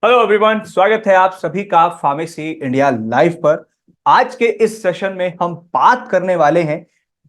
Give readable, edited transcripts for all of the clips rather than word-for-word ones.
Hello everyone, स्वागत है आप सभी का फार्मेसी इंडिया लाइव पर। आज के इस सेशन में हम बात करने वाले हैं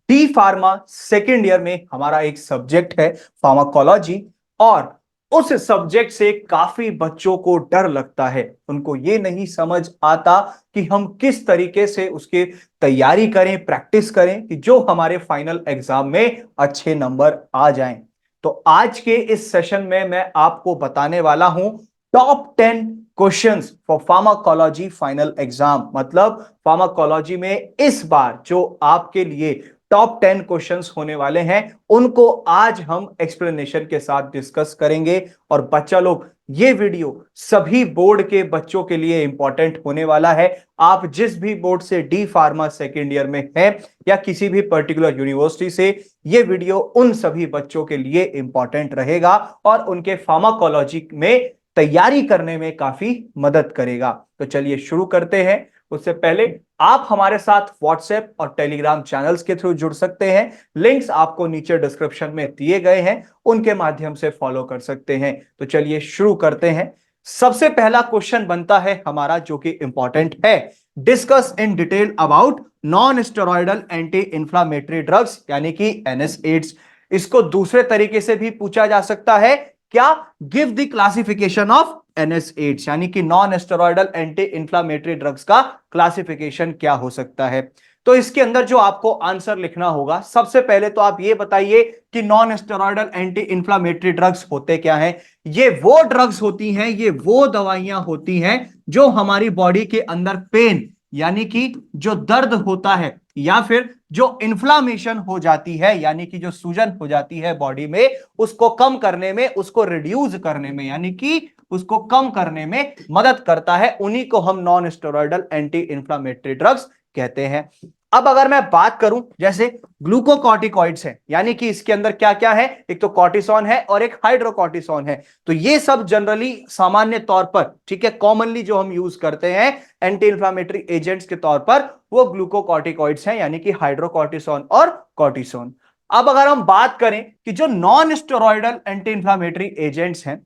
डी फार्मा सेकेंड ईयर में हमारा एक सब्जेक्ट है फार्माकोलॉजी। और उस सब्जेक्ट से काफी बच्चों को डर लगता है, उनको ये नहीं समझ आता कि हम किस तरीके से उसकी तैयारी करें, प्रैक्टिस करें कि जो हमारे फाइनल एग्जाम में अच्छे नंबर आ जाएं। तो आज के इस सेशन में मैं आपको बताने वाला हूं top 10 questions for pharmacology final exam. मतलब फार्माकोलॉजी में इस बार जो आपके लिए टॉप 10 क्वेश्चंस होने वाले हैं उनको आज हम एक्सप्लेनेशन के साथ डिस्कस करेंगे। और बच्चा लोग, ये वीडियो सभी बोर्ड के बच्चों के लिए इंपॉर्टेंट होने वाला है। आप जिस भी बोर्ड से डी फार्मा सेकेंड ईयर में हैं या किसी भी पर्टिकुलर यूनिवर्सिटी से, ये वीडियो उन सभी बच्चों के लिए इंपॉर्टेंट रहेगा और उनके फार्माकोलॉजी में तैयारी करने में काफी मदद करेगा। तो चलिए शुरू करते हैं। उससे पहले आप हमारे साथ व्हाट्सएप और टेलीग्राम चैनल्स के थ्रू जुड़ सकते हैं। लिंक्स आपको नीचे डिस्क्रिप्शन में दिए गए हैं, उनके माध्यम से फॉलो कर सकते हैं। तो चलिए शुरू करते हैं। सबसे पहला क्वेश्चन बनता है हमारा, जो कि इंपॉर्टेंट है। Discuss in detail about non steroidal anti inflammatory drugs, यानी कि एनएसएड्स। इसको दूसरे तरीके से भी पूछा जा सकता है, क्या? Give the classification of NSAIDs, यानी कि non steroidal anti inflammatory drugs का क्लासिफिकेशन क्या हो सकता है। तो इसके अंदर जो आपको आंसर लिखना होगा, सबसे पहले तो आप ये बताइए कि non steroidal anti inflammatory drugs होते क्या हैं। ये वो ड्रग्स होती हैं, ये वो दवाइयां होती हैं जो हमारी बॉडी के अंदर पेन, यानी कि जो दर्द होता है या फिर जो इन्फ्लामेशन हो जाती है, यानी कि जो सूजन हो जाती है बॉडी में, उसको कम करने में, उसको रिड्यूस करने में, यानी कि उसको कम करने में मदद करता है। उन्हीं को हम non steroidal anti inflammatory drugs कहते हैं। अब अगर मैं बात करूं, जैसे ग्लूकोकॉर्टिकॉइड्स हैं, यानी कि इसके अंदर क्या क्या है, एक तो कॉर्टिसोन है और एक हाइड्रोकॉर्टिसोन है। तो ये सब जनरली सामान्य तौर पर, ठीक है, कॉमनली जो हम यूज करते हैं एंटी इंफ्लामेटरी एजेंट्स के तौर पर, वो ग्लूकोकॉर्टिकॉइड्स हैं, यानी कि हाइड्रोकॉर्टिसोन और कॉर्टिसोन। अब अगर हम बात करें कि जो non steroidal anti inflammatory agents हैं,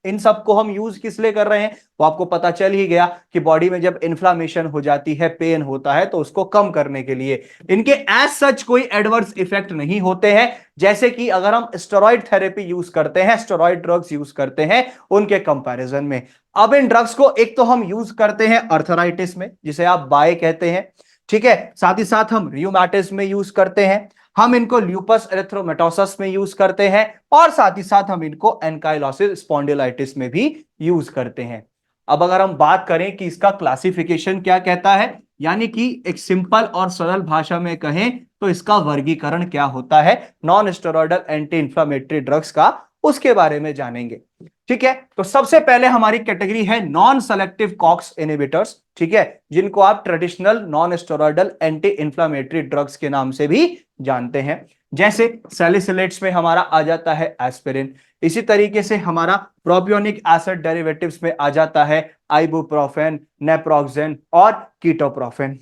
इन सबको हम यूज किस लिए कर रहे हैं, वो आपको पता चल ही गया कि बॉडी में जब इन्फ्लामेशन हो जाती है, पेन होता है, तो उसको कम करने के लिए। इनके एज सच कोई एडवर्स इफेक्ट नहीं होते हैं, जैसे कि अगर हम स्टेरॉइड थेरेपी यूज करते हैं, स्टेरॉइड ड्रग्स यूज करते हैं उनके कंपैरिजन में। अब इन ड्रग्स को एक तो हम यूज करते हैं अर्थराइटिस में, जिसे आप बाय कहते हैं, ठीक है। साथ ही साथ हम रियूमेटिस में यूज करते हैं, हम इनको ल्यूपस एरिथ्रोमेटोसस में यूज करते हैं, और साथ ही साथ हम इनको एंकाइलोसिस स्पॉन्डिलाइटिस में भी यूज करते हैं। अब अगर हम बात करें कि इसका क्लासिफिकेशन क्या कहता है, यानी कि एक सिंपल और सरल भाषा में कहें तो इसका वर्गीकरण क्या होता है non steroidal anti inflammatory drugs का, उसके बारे में जानेंगे। ठीक है, तो सबसे पहले हमारी कैटेगरी है नॉन सेलेक्टिव कॉक्स इनहिबिटर्स, ठीक है, जिनको आप traditional non steroidal anti inflammatory drugs के नाम से भी जानते हैं। जैसे सैलिसिलेट्स में हमारा आ जाता है एस्पिरिन, इसी तरीके से हमारा प्रोपियोनिक एसिड डेरिवेटिव्स में आ जाता है आइबुप्रोफेन, नेप्रोक्सेन और कीटोप्रोफेन,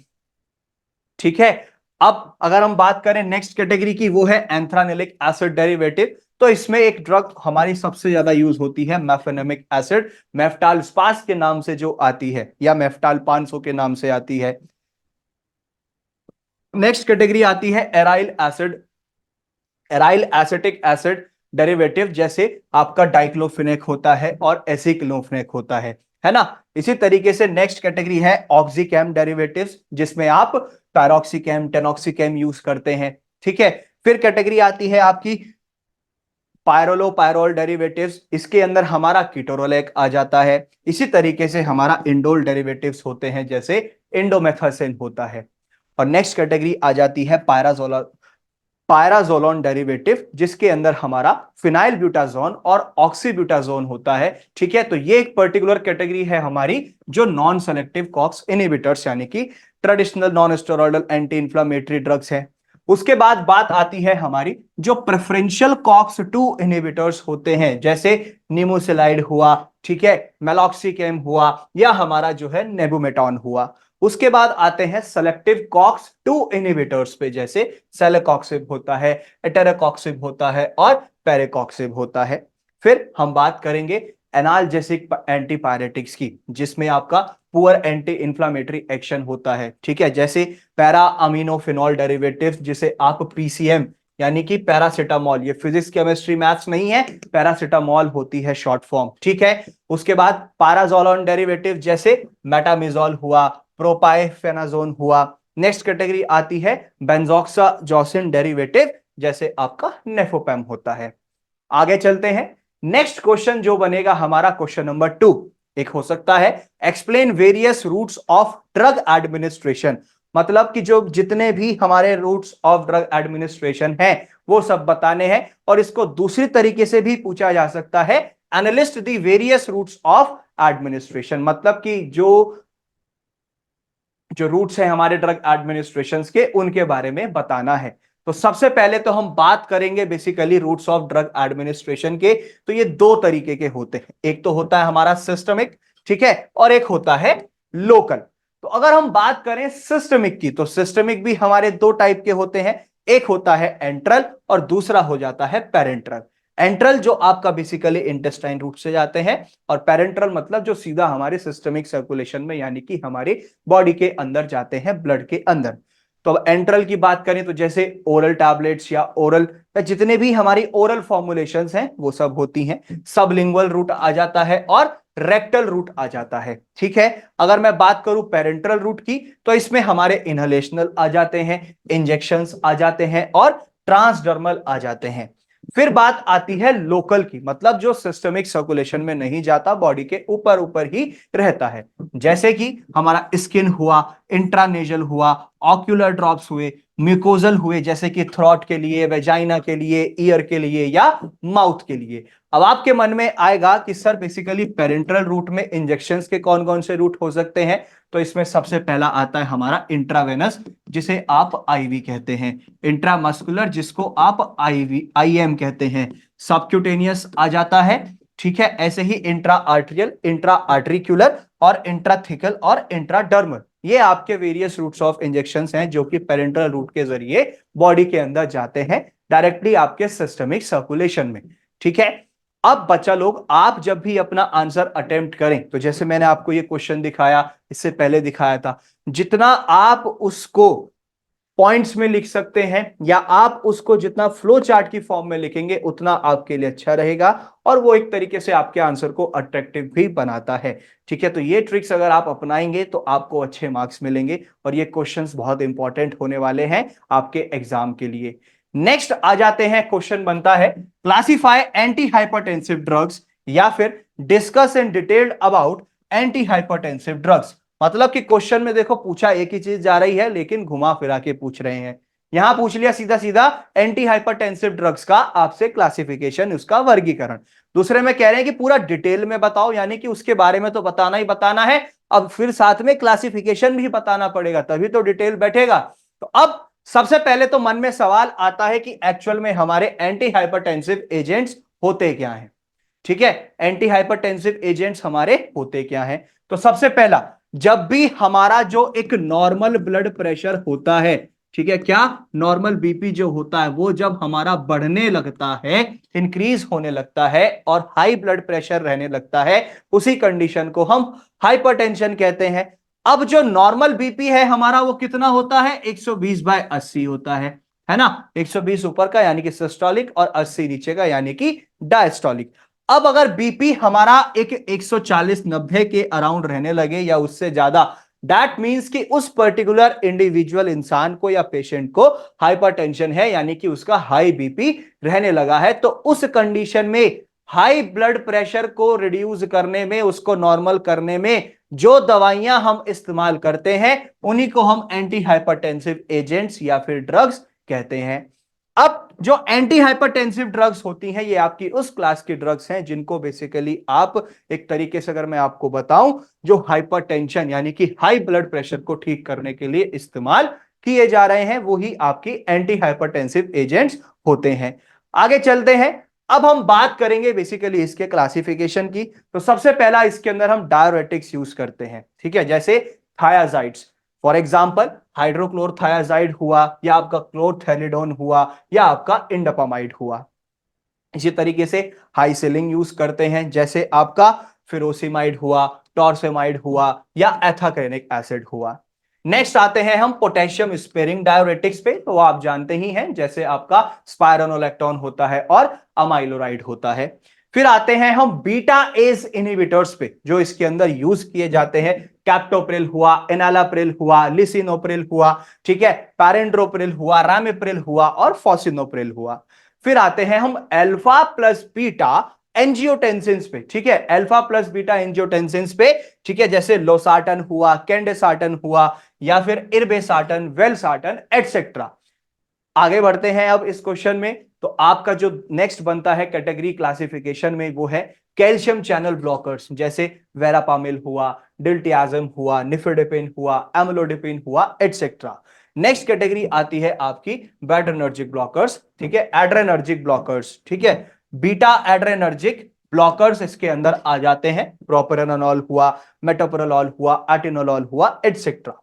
ठीक है। अब अगर हम बात करें नेक्स्ट कैटेगरी की, वो है एंथ्रानिलिक एसिड डेरिवेटिव। तो इसमें एक ड्रग हमारी सबसे ज्यादा यूज होती है मेफेनेमिक एसिड, मेफ्टाल स्पास के नाम से जो आती है, या मेफ्टाल 500 के नाम से आती है। नेक्स्ट कैटेगरी आती है aryl acid, aryl acetic acid derivative, जैसे आपका डाइक्लोफिनेक होता है और एसिक्लोफिनेक होता है ना। इसी तरीके से नेक्स्ट कैटेगरी है ऑक्सीकैम डेरिवेटिव्स, जिसमें आप पैरोक्सीकैम, टेनॉक्सीकैम यूज करते हैं, ठीक है। फिर कैटेगरी आती है आपकी पायरोलो पायरोल डेरिवेटिव्स, इसके अंदर हमारा कीटोरोलेक आ जाता है। इसी तरीके से हमारा इंडोल डेरिवेटिव्स होते हैं, जैसे इंडोमेथासेन होता है। और नेक्स्ट कैटेगरी आ जाती है पायराजोलोन डेरिवेटिव, जिसके अंदर हमारा फिनाइल ब्यूटाजोन और ऑक्सीब्यूटाजोन होता है, ठीक है। तो ये एक पर्टिकुलर कैटेगरी है हमारी जो नॉन सेलेक्टिव कॉक्स इनहिबिटर्स, यानी कि traditional non steroidal anti inflammatory drugs है। उसके बाद बात आती है हमारी जो प्रेफरेंशियल कॉक्स 2 इनहिबिटर्स होते हैं, जैसे निमोसिलाइड हुआ, ठीक है, मेलॉक्सिकेम हुआ, या हमारा जो है नेबुमेटॉन हुआ। उसके बाद आते हैं सेलेक्टिव कॉक्स 2 इनहिबिटर्स पे, जैसे सेलेकॉक्सिब होता है, एटेराकॉक्सिब होता है और पेरेकॉक्सिब होता है। फिर हम बात करेंगे एनाल्जेसिक एंटीपायरेटिक्स की, जिसमें आपका पुअर एंटी इंफ्लामेटरी एक्शन होता है, ठीक है, जैसे पैरा अमीनोफिनॉल डेरिवेटिव, जिसे आप पीसीएम यानी कि पैरासिटामॉल, ये फिजिक्स केमिस्ट्री मैथ्स नहीं है, पैरासिटामॉल होती है शॉर्ट फॉर्म, ठीक है। उसके बाद पाराजोलोन डेरिवेटिव जैसे मेटामिजोल हुआ, प्रोपाइफेनाजोन हुआ। नेक्स्ट कैटेगरी आती है बेंजोक्साजोसिन डेरिवेटिव, जैसे आपका नेफोपैम होता है। आगे चलते हैं। नेक्स्ट क्वेश्चन जो बनेगा हमारा क्वेश्चन नंबर 2, एक हो सकता है explain various routes of drug administration, मतलब कि जो जितने भी हमारे रूट्स ऑफ ड्रग एडमिनिस्ट्रेशन हैं वो सब बताने हैं। और इसको दूसरी तरीके से भी पूछा जा सकता है, analyst the various routes of administration, मतलब कि जो जो रूट्स हैं हमारे ड्रग एडमिनिस्ट्रेशन के, उनके बारे में बताना है। तो सबसे पहले तो हम बात करेंगे basically routes of drug administration के। तो ये दो तरीके के होते हैं, एक तो होता है हमारा सिस्टमिक, ठीक है, और एक होता है लोकल। तो अगर हम बात करें सिस्टमिक की, तो सिस्टमिक भी हमारे दो टाइप के होते हैं, एक होता है एंट्रल और दूसरा हो जाता है पेरेंट्रल। एंट्रल जो आपका बेसिकली इंटेस्टाइन रूट से जाते हैं, और पेरेंट्रल मतलब जो सीधा हमारे सिस्टमिक सर्कुलेशन में यानी कि हमारे बॉडी के अंदर जाते हैं, ब्लड के अंदर। तो अब एंट्रल की बात करें तो जैसे ओरल टैबलेट्स या ओरल या जितने भी हमारी ओरल फॉर्मुलेशंस हैं वो सब होती हैं। सबलिंगुअल रूट आ जाता है और रेक्टल रूट आ जाता है, ठीक है। अगर मैं बात करूं पेरेंट्रल रूट की, तो इसमें हमारे इनहलेशनल आ जाते हैं, इंजेक्शंस आ जाते हैं और ट्रांसडर्मल आ जाते हैं। फिर बात आती है लोकल की, मतलब जो सिस्टमिक सर्कुलेशन में नहीं जाता, बॉडी के ऊपर ऊपर ही रहता है, जैसे कि हमारा स्किन हुआ, इंट्रानेजल हुआ, ऑक्यूलर ड्रॉप्स हुए, म्यूकोजल हुए, जैसे कि थ्रॉट के लिए, वेजाइना के लिए, ईयर के लिए या माउथ के लिए। अब आपके मन में आएगा कि सर बेसिकली पेरेंट्रल रूट में इंजेक्शंस के कौन कौन से रूट हो सकते हैं। तो इसमें सबसे पहला आता है हमारा इंट्रावेनस, जिसे आप आईवी कहते हैं, इंट्रामस्कुलर जिसको आप आईवी आईएम कहते हैं, सबक्यूटेनियस आ जाता है, ठीक है। ऐसे ही इंट्रा आर्ट्रियल, इंट्रा आर्ट्रिक्यूलर और इंट्राथिकल और इंट्राडर्मल, ये आपके वेरियस रूट्स ऑफ इंजेक्शंस हैं जो कि पेरेंट्रल रूट के जरिए बॉडी के अंदर जाते हैं डायरेक्टली आपके सिस्टमिक सर्कुलेशन में, ठीक है। अब बच्चा लोग, आप जब भी अपना आंसर अटेम्प्ट करें, तो जैसे मैंने आपको ये क्वेश्चन दिखाया, इससे पहले दिखाया था, जितना आप उसको पॉइंट्स में लिख सकते हैं या आप उसको जितना फ्लो चार्ट की फॉर्म में लिखेंगे उतना आपके लिए अच्छा रहेगा, और वो एक तरीके से आपके आंसर को अट्रैक्टिव भी बनाता है, ठीक है। तो ये ट्रिक्स अगर आप अपनाएंगे तो आपको अच्छे मार्क्स मिलेंगे, और ये क्वेश्चंस बहुत इंपॉर्टेंट होने वाले हैं आपके एग्जाम के लिए। नेक्स्ट आ जाते हैं, क्वेश्चन बनता है क्लासिफाई एंटी हाइपरटेंसिव ड्रग्स, या फिर discuss in detailed about anti hypertensive drugs. मतलब कि क्वेश्चन में देखो पूछा एक ही चीज जा रही है लेकिन घुमा फिरा के पूछ रहे हैं। यहां पूछ लिया सीधा सीधा एंटी हाइपरटेंसिव ड्रग्स का आपसे क्लासिफिकेशन, उसका वर्गीकरण। दूसरे में कह रहे हैं कि पूरा डिटेल में बताओ, यानी कि उसके बारे में तो बताना ही बताना है, अब फिर साथ में क्लासिफिकेशन भी बताना पड़ेगा, तभी तो डिटेल बैठेगा। तो अब सबसे पहले तो मन में सवाल आता है कि एक्चुअल में हमारे एंटी हाइपरटेंसिव एजेंट्स होते क्या हैं, ठीक है। एंटी हाइपरटेंसिव एजेंट्स हमारे होते क्या हैं। तो सबसे पहला, जब भी हमारा जो एक नॉर्मल ब्लड प्रेशर होता है, ठीक है, क्या नॉर्मल बीपी जो होता है वो जब हमारा बढ़ने लगता है, इंक्रीज होने लगता है और हाई ब्लड प्रेशर रहने लगता है, उसी कंडीशन को हम हाइपरटेंशन कहते हैं। अब जो नॉर्मल बीपी है हमारा वो कितना होता है, 120/80 होता है ना। 120 ऊपर का यानी कि सिस्टोलिक और 80 नीचे का यानी कि डायस्टोलिक। अब अगर बीपी हमारा एक 140-90 के अराउंड रहने लगे या उससे ज्यादा, दैट मींस कि उस पर्टिकुलर इंडिविजुअल इंसान को या पेशेंट को हाइपरटेंशन है, यानी कि उसका हाई बीपी रहने लगा है। तो उस कंडीशन में हाई ब्लड प्रेशर को रिड्यूस करने में, उसको नॉर्मल करने में जो दवाइयां हम इस्तेमाल करते हैं उन्हीं को हम एंटी हाइपरटेंसिव एजेंट्स या फिर ड्रग्स कहते हैं। अब जो एंटी हाइपरटेंसिव ड्रग्स होती हैं ये आपकी उस क्लास की ड्रग्स हैं जिनको बेसिकली आप, एक तरीके से अगर मैं आपको बताऊं, जो हाइपरटेंशन यानी कि हाई ब्लड प्रेशर को ठीक करने के लिए इस्तेमाल किए जा रहे हैं, वो ही आपकी एंटी हाइपरटेंसिव एजेंट्स होते हैं। आगे चलते हैं। अब हम बात करेंगे बेसिकली इसके क्लासिफिकेशन की। तो सबसे पहला इसके अंदर हम डायरेटिक्स यूज करते हैं, ठीक है, जैसे थायाजाइड्स, फॉर एग्जाम्पल हाइड्रोक्लोरथायाजाइड हुआ, या आपका क्लोरथेलिडोन हुआ, या आपका इंडापामाइड हुआ। इसी तरीके से हाई सेलिंग यूज करते हैं, जैसे आपका फिरोसिमाइड हुआ, टॉर्सेमाइड हुआ या एथाक्रेनिक एसिड हुआ। नेक्स्ट आते हैं हम पोटेशियम स्पेयरिंग डायोरेटिक्स पे, तो आप जानते ही हैं, जैसे आपका स्पाइरोनोलेक्टोन होता है और अमाइलोराइड होता है। फिर आते हैं हम बीटा एज इनहिबिटर्स पे, जो इसके अंदर यूज किए जाते हैं। कैप्टोप्रिल हुआ, एनालाप्रिल हुआ, लिसिनोप्रिल हुआ, ठीक है, पैरेंड्रोप्रिल हुआ, रामिप्रिल हुआ और फॉसिनोप्रिल हुआ। फिर आते हैं हम अल्फा प्लस बीटा एंजियोटेंसिन पे, ठीक है, अल्फा प्लस बीटा एंजियोटेंसिन पे, ठीक है, जैसे लोसार्टन हुआ, कैंडेसार्टन हुआ या फिर इर्बेसार्टन, वेलसार्टन एटसेट्रा। आगे बढ़ते हैं अब इस क्वेश्चन में, तो आपका जो नेक्स्ट बनता है कैटेगरी क्लासिफिकेशन में वो है कैल्शियम चैनल ब्लॉकर्स, जैसे वेरापामिल हुआ, डिल्टियाजम हुआ, निफेडेपिन हुआ, एमलोडिपिन हुआ एटसेट्रा। नेक्स्ट कैटेगरी आती है आपकी बैटर्नर्जिक ब्लॉकर्स, ठीक है, एड्रेनर्जिक ब्लॉकर्स, ठीक है, बीटा एड्रेनर्जिक ब्लॉकर्स इसके अंदर आ जाते हैं, प्रोपेरानोल हुआ, मेटोप्रोलॉल हुआ, एटिनोलॉल हुआ एटसेट्रा।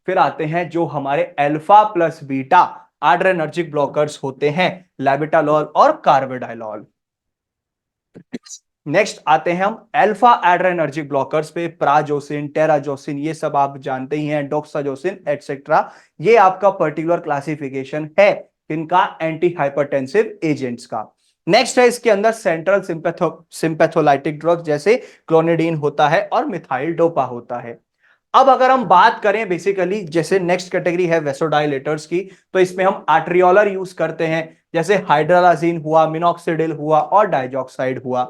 फिर आते हैं जो हमारे alpha plus beta adrenergic blockers होते हैं, लेबिटालॉल और कार्बेडाइलॉल। नेक्स्ट आते हैं हम अल्फा एड्रेनर्जिक ब्लॉकर्स पे, प्राजोसिन, टेराजोसिन, ये सब आप जानते ही हैं, डोक्साजोसिन एटसेट्रा। ये आपका पर्टिकुलर क्लासिफिकेशन है इनका एंटी हाइपरटेंसिव एजेंट्स का। नेक्स्ट है इसके अंदर सेंट्रल सिंपैथोलाइटिक ड्रग्स, जैसे क्लोनिडीन होता है और मिथाइल डोपा होता है। अब अगर हम बात करें बेसिकली, जैसे नेक्स्ट कैटेगरी है वेसोडाइलेटर्स की, तो इसमें हम आर्ट्रियोलर यूज करते हैं, जैसे हाइड्रालाजीन हुआ, मिनॉक्सिडिल हुआ और डाइजॉक्साइड हुआ।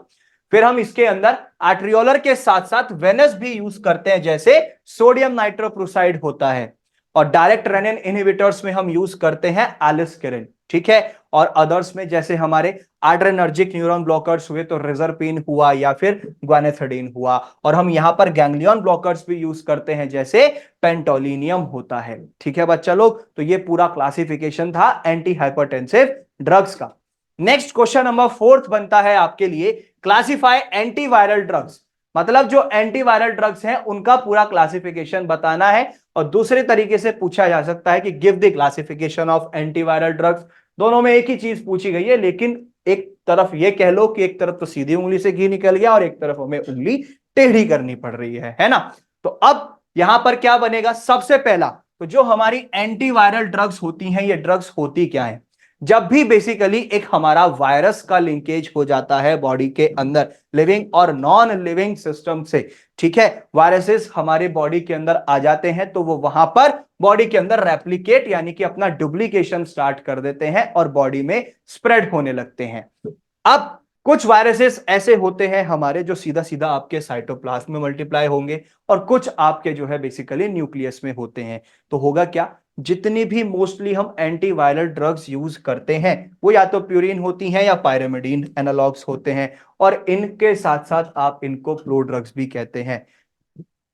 फिर हम इसके अंदर आर्ट्रियोलर के साथ साथ वेनस भी यूज करते हैं, जैसे सोडियम नाइट्रोक्लोराइड होता है, और डायरेक्ट रेनिन इनहिबिटर्स में हम यूज करते हैं एलिस्केरिन, ठीक है, और अदर्स में जैसे हमारे एड्रेनर्जिक न्यूरॉन ब्लॉकर्स हुए तो रिजरपिन हुआ या फिर ग्वानेथिडीन हुआ, और हम यहां पर गैंग्लियन ब्लॉकर्स भी यूज करते हैं, जैसे पेंटोलिनियम होता है। ठीक है बच्चा लोग, तो ये पूरा क्लासिफिकेशन था एंटी हाइपरटेंसिव ड्रग्स का। नेक्स्ट क्वेश्चन नंबर 4 बनता है आपके लिए, क्लासिफाई एंटीवायरल ड्रग्स, मतलब जो एंटीवायरल ड्रग्स हैं उनका पूरा क्लासिफिकेशन बताना है। और दूसरे तरीके से पूछा जा सकता है कि give the classification of antiviral drugs. दोनों में एक ही चीज पूछी गई है, लेकिन एक तरफ ये कह लो कि एक तरफ तो सीधी उंगली से घी निकल गया और एक तरफ हमें उंगली टेढ़ी करनी पड़ रही है ना। तो अब यहां पर क्या बनेगा, सबसे पहला तो जो हमारी एंटीवायरल ड्रग्स होती हैं, ये ड्रग्स होती क्या है, जब भी बेसिकली एक हमारा वायरस का लिंकेज हो जाता है बॉडी के अंदर लिविंग और नॉन लिविंग सिस्टम से, ठीक है, वायरसेस हमारे बॉडी के अंदर आ जाते हैं तो वो वहां पर बॉडी के अंदर रेप्लिकेट यानी कि अपना डुप्लीकेशन स्टार्ट कर देते हैं और बॉडी में स्प्रेड होने लगते हैं। अब कुछ वायरसेस ऐसे होते हैं हमारे जो सीधा सीधा आपके साइटोप्लाज्म में मल्टीप्लाई होंगे, और कुछ आपके जो है बेसिकली न्यूक्लियस में होते हैं। तो होगा क्या, जितनी भी मोस्टली हम एंटीवायरल ड्रग्स यूज करते हैं वो या तो प्यूरिन होती हैं या पायरेमिडीन एनालॉग्स होते हैं, और इनके साथ साथ आप इनको प्रोड्रग्स भी कहते हैं।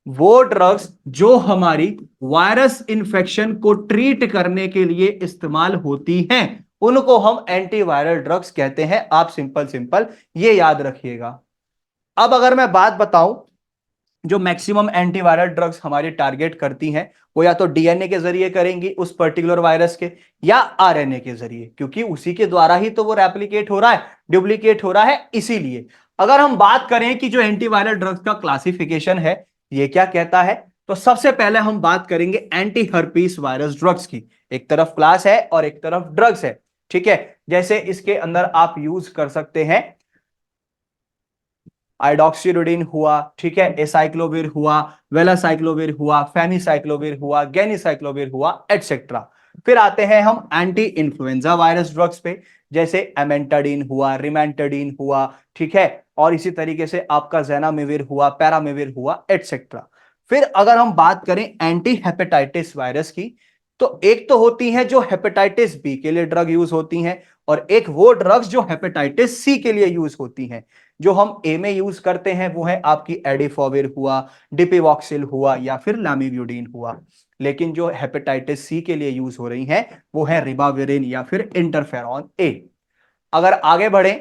वो ड्रग्स जो हमारी वायरस इन्फेक्शन को ट्रीट करने के लिए इस्तेमाल होती हैं उनको हम एंटीवायरल ड्रग्स कहते हैं। आप सिंपल सिंपल ये याद रखिएगा। अब अगर मैं बात बताऊं, जो मैक्सिमम एंटीवायरल ड्रग्स हमारी टारगेट करती हैं वो या तो डीएनए के जरिए करेंगी उस पर्टिकुलर वायरस के, या आरएनए के जरिए, क्योंकि उसी के द्वारा ही तो वो रेप्लिकेट हो रहा है, डुप्लीकेट हो रहा है। इसीलिए अगर हम बात करें कि जो एंटीवायरल ड्रग्स का क्लासिफिकेशन है ये क्या कहता है, तो सबसे पहले हम बात करेंगे एंटी हर्पीस वायरस ड्रग्स की। एक तरफ क्लास है और एक तरफ ड्रग्स है, ठीक है, जैसे इसके अंदर आप यूज कर सकते हैं आइडॉक्सिरुडिन हुआ, ठीक है, एसाइक्लोविर हुआ, वेलासाइक्लोविर हुआ, फेमिसाइक्लोविर हुआ, गेनिसाइक्लोविर हुआ एटसेट्रा। फिर आते हैं हम एंटी इन्फ्लुएंजा वायरस ड्रग्स पे, जैसे एमेंटाडीन हुआ, रिमेंटाडीन हुआ, ठीक है, और इसी तरीके से आपका जेनामेविर हुआ, पैरामेविर हुआ एटसेट्रा। फिर अगर हम बात करें एंटी हेपेटाइटिस वायरस की, तो एक तो होती है जो हेपेटाइटिस बी के लिए ड्रग यूज होती हैं, और एक वो ड्रग्स जो हेपेटाइटिस सी के लिए यूज होती हैं। जो हम ए में यूज करते हैं वो है आपकी एडिफोविर हुआ, डिपिवॉक्सिल हुआ या फिर लामिव्यूडिन हुआ, लेकिन जो हेपेटाइटिस सी के लिए यूज हो रही हैं वो है रिबाविरिन या फिर इंटरफेरॉन ए। अगर आगे बढ़े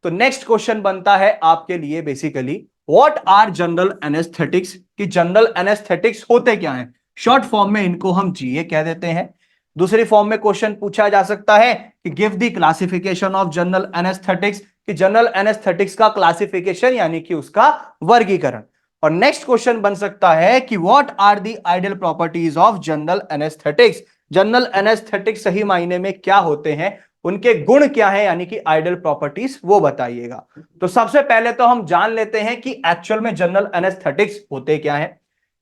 तो नेक्स्ट क्वेश्चन बनता है आपके लिए basically, what are general anaesthetics, कि जनरल एनेस्थेटिक्स होते क्या हैं। शॉर्ट फॉर्म में इनको हम जीए कह देते हैं। दूसरी फॉर्म में क्वेश्चन पूछा जा सकता है कि give the classification of general anaesthetics, कि जनरल एनेस्थेटिक्स का क्लासिफिकेशन यानी कि उसका वर्गीकरण। और नेक्स्ट क्वेश्चन बन सकता है कि what are the ideal properties of general anaesthetics. General anaesthetics सही मायने में क्या होते हैं, उनके गुण क्या है, यानी कि आइडियल प्रॉपर्टीज वो बताइएगा। तो सबसे पहले तो हम जान लेते हैं कि एक्चुअल में जनरल एनेस्थेटिक्स होते क्या है।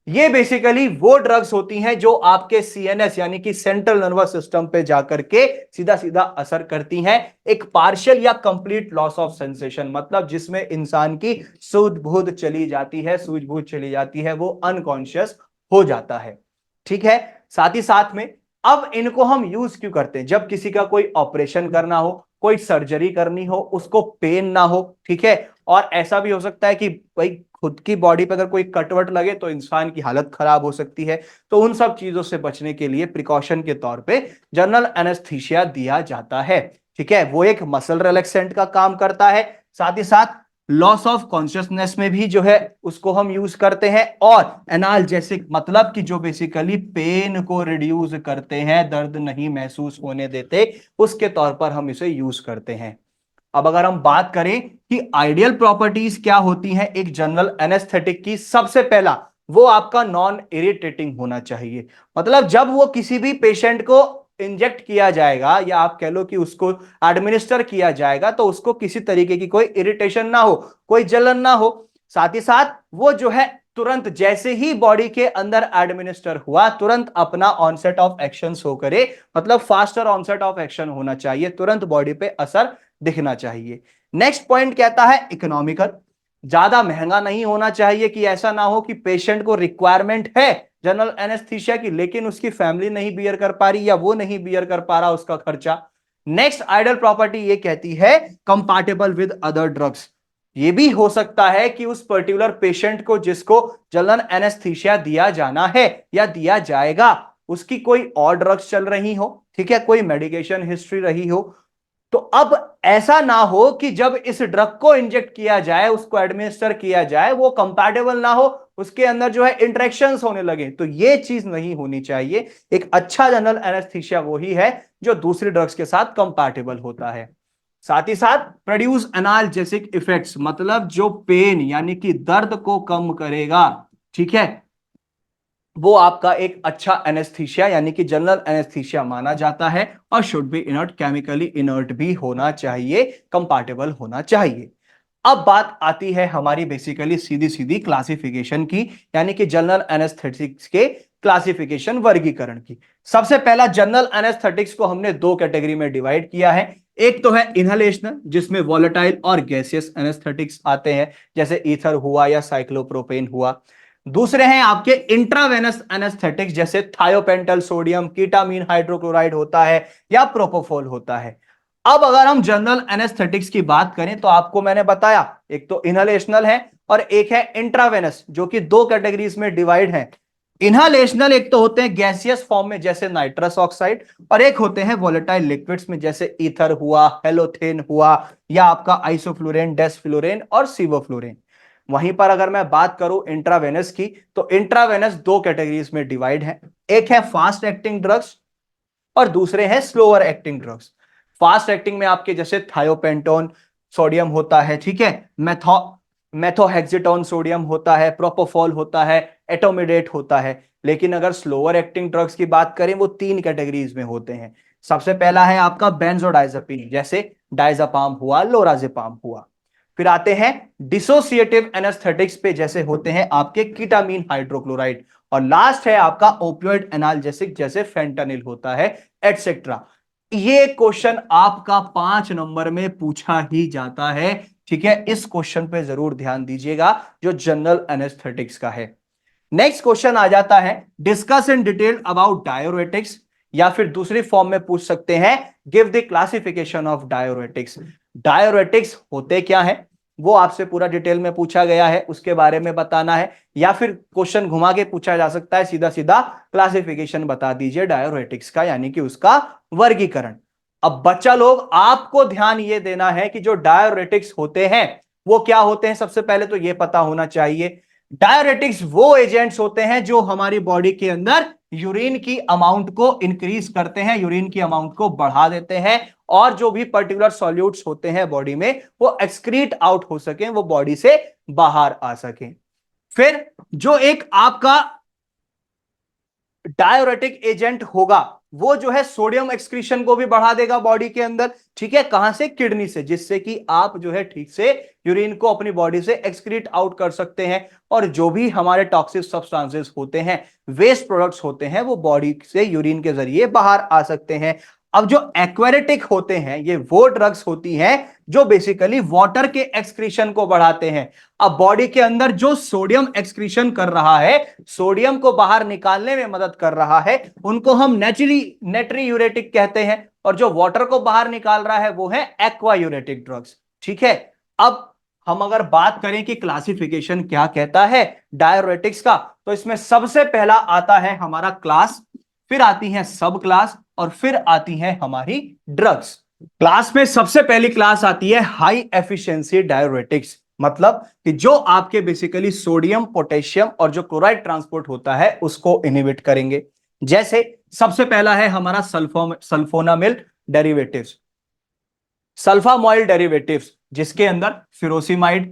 ये बेसिकली वो ड्रग्स होती हैं जो आपके सीएनएस यानी कि सेंट्रल नर्वस सिस्टम पे जाकर के सीधा सीधा असर करती हैं। एक पार्शियल या कंप्लीट लॉस ऑफ सेंसेशन, मतलब जिसमें इंसान की सूझबूझ चली जाती है, सूझबूझ चली जाती है, वो अनकॉन्शियस हो जाता है। ठीक है, साथ ही साथ में अब इनको हम यूज क्यों करते हैं, जब किसी का कोई ऑपरेशन करना हो, कोई सर्जरी करनी हो, उसको पेन ना हो, ठीक है, और ऐसा भी हो सकता है कि भाई खुद की बॉडी पे अगर कोई कटवट लगे तो इंसान की हालत खराब हो सकती है। तो उन सब चीजों से बचने के लिए प्रिकॉशन के तौर पे जनरल एनेस्थीसिया दिया जाता है। ठीक है, वो एक मसल रिलैक्सेंट का काम करता है, साथ ही साथ लॉस ऑफ कॉन्शियसनेस में भी जो है उसको हम यूज करते हैं, और एनाल्जेसिक मतलब कि जो बेसिकली पेन को रिड्यूस करते हैं, दर्द नहीं महसूस होने देते, उसके तौर पर हम इसे यूज करते हैं। अब अगर हम बात करें कि आइडियल प्रॉपर्टीज क्या होती हैं एक जनरल एनेस्थेटिक की, सबसे पहला वो आपका नॉन इरिटेटिंग होना चाहिए। मतलब जब वो किसी भी पेशेंट को इंजेक्ट किया जाएगा या आप कह लो कि उसको एडमिनिस्टर किया जाएगा, तो उसको किसी तरीके की कोई इरिटेशन ना हो, कोई जलन ना हो। साथ ही साथ वो जो है तुरंत जैसे ही बॉडी के अंदर एडमिनिस्टर हुआ, तुरंत अपना ऑनसेट ऑफ एक्शन शो करे, मतलब फास्टर ऑनसेट ऑफ एक्शन होना चाहिए, तुरंत बॉडी पे असर दिखना चाहिए। नेक्स्ट पॉइंट कहता है इकोनॉमिकल, ज्यादा महंगा नहीं होना चाहिए, कि ऐसा ना हो कि पेशेंट को रिक्वायरमेंट है जनरल एनेस्थीसिया की लेकिन उसकी फैमिली नहीं बियर कर पा रही या वो नहीं बियर कर पा रहा उसका खर्चा। नेक्स्ट आइडियल प्रॉपर्टी ये कहती है कंपैटिबल विद अदर ड्रग्स। ये भी हो सकता है कि उस पर्टिकुलर पेशेंट को जिसको जनरल एनेस्थीसिया दिया जाना है या दिया जाएगा, उसकी कोई और ड्रग्स चल रही हो, ठीक है, कोई मेडिकेशन हिस्ट्री रही हो। तो अब ऐसा ना हो कि जब इस ड्रग को इंजेक्ट किया जाए, उसको एडमिनिस्टर किया जाए, वो कंपैटिबल ना हो, उसके अंदर जो है इंटरेक्शंस होने लगे, तो ये चीज नहीं होनी चाहिए। एक अच्छा जनरल एनेस्थीसिया वही है जो दूसरी ड्रग्स के साथ कंपैटिबल होता है। साथ ही साथ प्रोड्यूस एनाल्जेसिक इफेक्ट्स, मतलब जो पेन यानी कि दर्द को कम करेगा, ठीक है, वो आपका एक अच्छा एनेस्थीसिया यानी कि जनरल एनेस्थीसिया माना जाता है, और should be inert, chemically inert भी होना चाहिए, कंपैटिबल होना चाहिए। अब बात आती है हमारी बेसिकली सीधी सीधी क्लासिफिकेशन की, यानी कि जनरल एनेस्थेटिक्स के क्लासिफिकेशन वर्गीकरण की। सबसे पहला जनरल एनेस्थेटिक्स को हमने दो कैटेगरी में डिवाइड किया है। एक तो है इनहेलेशनल, जिसमें वॉलेटाइल और गैसियस एनेस्थेटिक्स आते हैं, जैसे ईथर हुआ या साइक्लोप्रोपेन हुआ। दूसरे हैं आपके इंट्रावेनस एनेस्थेटिक्स, जैसे थायोपेंटल सोडियम, कीटामीन हाइड्रोक्लोराइड होता है या प्रोपोफॉल होता है। अब अगर हम जनरल एनेस्थेटिक्स की बात करें तो आपको मैंने बताया एक तो इनहेलेशनल है और एक है इंट्रावेनस, जो कि दो कैटेगरीज में डिवाइड है। इनहेलेशनल एक तो होते हैं गैसियस फॉर्म में जैसे नाइट्रस ऑक्साइड, और एक होते हैं वोलेटाइल लिक्विड्स में जैसे ईथर हुआ, हेलोथेन हुआ, या आपका आइसोफ्लोरेन, डेसफ्लोरेन और सिवोफ्लोरेन। वहीं पर अगर मैं बात करूं इंट्रावेनस की, तो इंट्रावेनस दो कैटेगरीज में डिवाइड है। एक है फास्ट एक्टिंग ड्रग्स और दूसरे हैं slower acting drugs. Fast acting में आपके जैसे थायोपेंटोन सोडियम होता है, ठीक है, मेथोहेक्सिटोन सोडियम होता है, प्रोपोफॉल होता है, एटोमिडेट होता है। लेकिन अगर स्लोअर एक्टिंग ड्रग्स की बात करें, वो तीन कैटेगरीज में होते हैं। सबसे पहला है आपका बेंजोडाइजेपिन, जैसे डायजापाम हुआ, लोराजेपाम हुआ। फिर आते हैं डिसोसिएटिव एनेस्थेटिक्स पे, जैसे होते हैं आपके कीटामीन हाइड्रोक्लोराइड। और लास्ट है आपका ओपियोइड एनाल्जेसिक, जैसे फेंटानिल होता है, एटसेट्रा। ये क्वेश्चन आपका 5 नंबर में पूछा ही जाता है, ठीक है, इस क्वेश्चन पे जरूर ध्यान दीजिएगा जो जनरल एनेस्थेटिक्स का है। नेक्स्ट क्वेश्चन आ जाता है discuss in detail about diuretics, या फिर दूसरी फॉर्म में पूछ सकते हैं give the classification of diuretics. Diuretics होते क्या है वो आपसे पूरा डिटेल में पूछा गया है, उसके बारे में बताना है, या फिर क्वेश्चन घुमा के पूछा जा सकता है सीधा सीधा क्लासिफिकेशन बता दीजिए डायोरेटिक्स का, यानी कि उसका वर्गीकरण। अब बच्चा लोग आपको ध्यान ये देना है कि जो डायोरेटिक्स होते हैं वो क्या होते हैं, सबसे पहले तो ये पता होना चाहिए। डायरेटिक्स वो एजेंट्स होते हैं जो हमारी बॉडी के अंदर यूरिन की अमाउंट को इंक्रीज करते हैं, यूरिन की अमाउंट को बढ़ा देते हैं, और जो भी पर्टिकुलर सॉल्यूट्स होते हैं बॉडी में वो एक्सक्रीट आउट हो सके, वो बॉडी से बाहर आ सके। फिर जो एक आपका डायोरेटिक एजेंट होगा वो जो है सोडियम एक्सक्रीशन को भी बढ़ा देगा बॉडी के अंदर, ठीक है, कहां से, किडनी से, जिससे कि आप जो है ठीक से यूरिन को अपनी बॉडी से एक्सक्रीट आउट कर सकते हैं और जो भी हमारे टॉक्सिक सब्सटेंसेस होते हैं, वेस्ट प्रोडक्ट्स होते हैं, वो बॉडी से यूरिन के जरिए बाहर आ सकते हैं। अब जो एक्वेटिक होते हैं ये वो ड्रग्स होती हैं जो बेसिकली वाटर के एक्सक्रीशन को बढ़ाते हैं। अब बॉडी के अंदर जो सोडियम एक्सक्रीशन कर रहा है, सोडियम को बाहर निकालने में मदद कर रहा है, उनको हम नेट्री यूरेटिक कहते हैं, और जो वाटर को बाहर निकाल रहा है वो है एक्वा यूरेटिक ड्रग्स, ठीक है। अब हम अगर बात करें कि क्लासिफिकेशन क्या कहता है डायरेटिक्स का, तो इसमें सबसे पहला आता है हमारा क्लास, फिर आती है सब क्लास, और फिर आती है हमारी ड्रग्स। क्लास में सबसे पहली क्लास आती है हाई एफिशिएंसी डायरेटिक्स, मतलब कि जो आपके बेसिकली सोडियम, पोटेशियम और जो क्लोराइड ट्रांसपोर्ट होता है उसको इनहिबिट करेंगे। जैसे सबसे पहला है हमारा सल्फोनामिल डेरिवेटिव्स, सल्फामॉइल डेरिवेटिव्स, जिसके अंदर फिरोसिमाइड,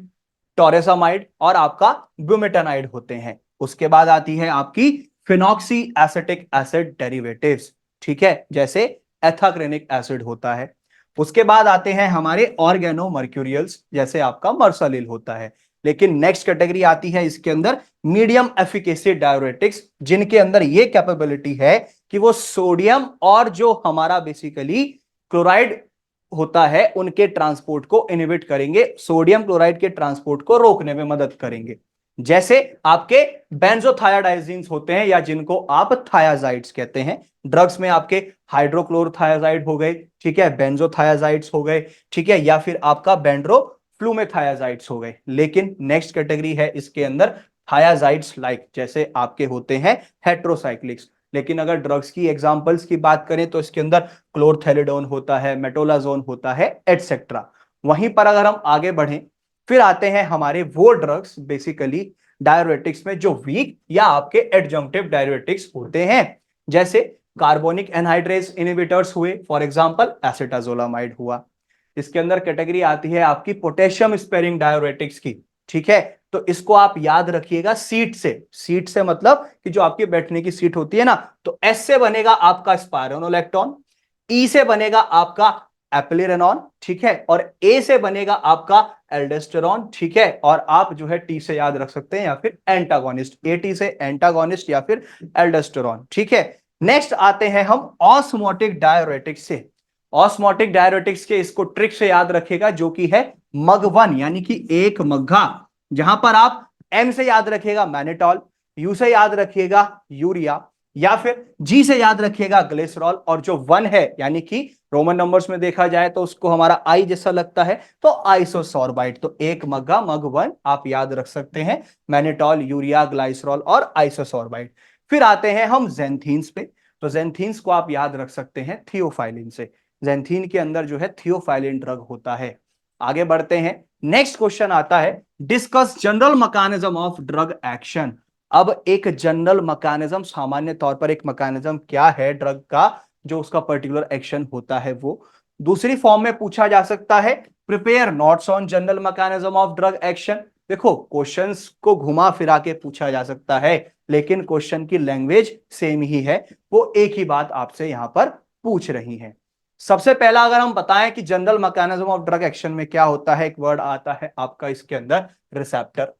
टोरेसामाइड और आपका ब्यूमेटानाइड होते हैं। उसके बाद आती है आपकी फिनॉक्सी एसिटिक एसिड डेरिवेटिव्स, ठीक है, जैसे एथाक्रेनिक एसिड होता है। उसके बाद आते हैं हमारे ऑर्गेनो मर्क्यूरियल्स, जैसे आपका मर्सालिल होता है। लेकिन नेक्स्ट कैटेगरी आती है इसके अंदर मीडियम एफिकेसी डायरेटिक्स, जिनके अंदर ये कैपेबिलिटी है कि वो सोडियम और जो हमारा बेसिकली क्लोराइड होता है उनके ट्रांसपोर्ट को इनहिबिट करेंगे, सोडियम क्लोराइड के ट्रांसपोर्ट को रोकने में मदद करेंगे। जैसे आपके बेंजोथायाडाइजीन्स होते हैं या जिनको आप थायाजाइड्स कहते हैं। ड्रग्स में आपके हाइड्रोक्लोरोथायाजाइड हो गए, ठीक है, बेंजोथायाजाइड्स हो गए, ठीक है, या फिर आपका बेंड्रोफ्लूमेथायाजाइड्स हो गए। लेकिन नेक्स्ट कैटेगरी है इसके अंदर थायाजाइड्स लाइक, जैसे आपके होते हैं हेट्रोसाइक्लिक्स। लेकिन अगर ड्रग्स की एग्जांपल्स की बात करें तो इसके अंदर क्लोरथेलिडोन होता है, मेटोलाजोन होता है, एटसेट्रा। वहीं पर अगर हम आगे बढ़ें, फिर आते हैं हमारे वो ड्रग्स बेसिकली डायरेटिक्स में जो वीक या आपके एडजंक्टिव डायरेटिक्स होते हैं, जैसे कार्बोनिक एनहाइड्रेज इनहिबिटर्स हुए, फॉर एग्जांपल एसिटाजोलामाइड हुआ। इसके अंदर कैटेगरी आती है आपकी पोटेशियम स्पेरिंग डायरेटिक्स की, ठीक है। तो इसको आप याद रखिएगा सीट से, सीट से मतलब कि जो आपकी बैठने की सीट होती है ना, तो एस से बनेगा आपका स्पायरोनोलेक्टोन, ई से बनेगा आपका एप्लिरेनॉन, ठीक है, और ए से बनेगा आपका एल्डोस्टेरॉन, ठीक है, और आप जो है टी से याद रख सकते हैं या फिर एंटागोनिस्ट, ए टी से एंटागोनिस्ट या फिर एल्डोस्टेरॉन, ठीक है। नेक्स्ट आते हैं हम ऑस्मोटिक डायरेटिक्स से। ऑस्मोटिक डायरेटिक्स के इसको ट्रिक से याद रखेगा जो कि है मग वन, यानी कि एक मग्घा, जहां पर आप एम से याद रखिएगा मैनेटॉल, यू से याद रखिएगा यूरिया, या फिर जी से याद रखिएगा ग्लिसरॉल, और जो वन है यानी कि रोमन नंबर्स में देखा जाए तो उसको हमारा आई जैसा लगता है तो आइसोसोर्बाइट। तो एक मग्गा मग वन आप याद रख सकते हैं, मैनेटॉल, यूरिया, ग्लाइसरॉल और आइसोसोर्बाइट। फिर आते हैं हम जेंथीन्स पे, तो जेंथीन्स को आप याद रख सकते हैं थियोफाइलिन से। जेंथीन के अंदर जो है थियोफाइलिन ड्रग होता है। आगे बढ़ते हैं, नेक्स्ट क्वेश्चन आता है discuss general mechanism of drug action. अब एक जनरल मैकेनिज्म, सामान्य तौर पर एक मैकेनिज्म क्या है ड्रग का, जो उसका पर्टिकुलर एक्शन होता है, वो दूसरी फॉर्म में पूछा जा सकता है prepare notes on general mechanism of drug action. देखो क्वेश्चंस को घुमा फिरा के पूछा जा सकता है, लेकिन क्वेश्चन की लैंग्वेज सेम ही है, वो एक ही बात आपसे यहां पर पूछ रही है। सबसे पहला अगर हम बताएं कि general mechanism of drug action में क्या होता है, एक वर्ड आता है आपका इसके अंदर रिसेप्टर।